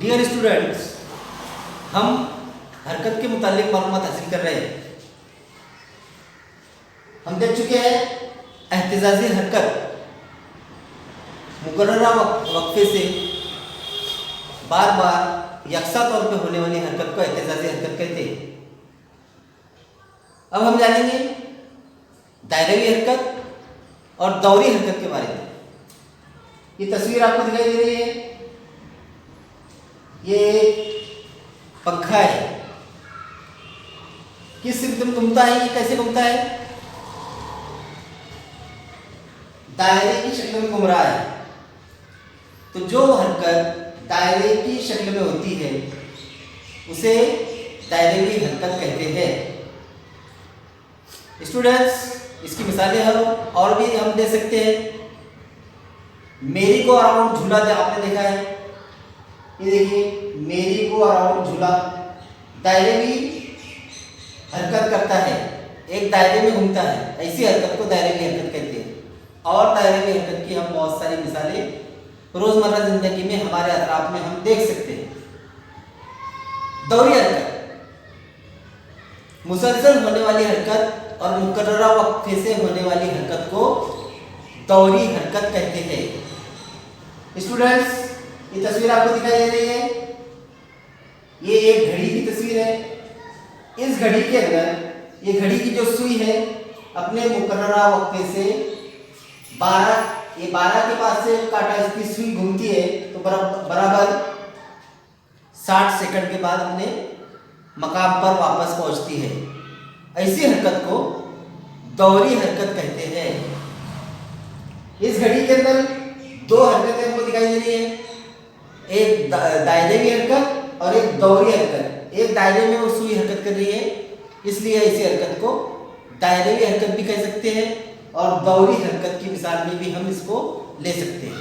Dear students, हम हरकत के मुतालिक मालूमात हासिल कर रहे हैं। हम देख चुके हैं एहतिजाजी हरकत मुकर्ररा वक्फे से बार बार यकसा तौर पे होने वाली हरकत को एहतिजाजी हरकत कहते हैं। अब हम जानेंगे दायरवी हरकत और दौरी हरकत के बारे में। ये तस्वीर आपको दिखाई दे रही है, ये पंखा है। किस सिमत में घूमता है, ये कैसे घूमता है? दायरे की शक्ल में घूम रहा है। तो जो हरकत दायरे की शक्ल में होती है उसे दायरवी हरकत कहते हैं। स्टूडेंट्स, इसकी मिसालें हम और भी दे सकते हैं। मेरी को अराउंड झूला आपने देखा है, ये देखिए मेरी को अराउंड झूला दायरवी हरकत करता है, एक दायरे में घूमता है। ऐसी हरकत को दायरवी हरकत कहते हैं। और दायरवी हरकत की हम बहुत सारी मिसालें रोजमर्रा जिंदगी में हमारे अतराफ में हम देख सकते हैं। दौरी हरकत मुसलसल होने वाली हरकत और मुकर्ररा वक्फे से होने वाली हरकत को दौरी हरकत कहते हैं। स्टूडेंट्स, ये तस्वीर आपको दिखाई दे रही है, ये एक घड़ी की तस्वीर है। इस घड़ी के अंदर ये घड़ी की जो सुई है अपने मुकर्ररा वक्फे से 12 के पास से काटा इसकी सुई घूमती है तो बराबर 60 सेकंड के बाद अपने मकाम पर वापस पहुंचती है। ऐसी हरकत को दौरी हरकत कहते हैं। इस घड़ी के अंदर दो हरकतें हमको दिखाई दे रही है, एक दायरेवी हरकत और एक दौरी हरकत। एक दायरे में वो सुई हरकत कर रही है, इसलिए इसी हरकत को दायरेवी हरकत भी कह सकते हैं और दौरी हरकत की मिसाल में भी हम इसको ले सकते हैं।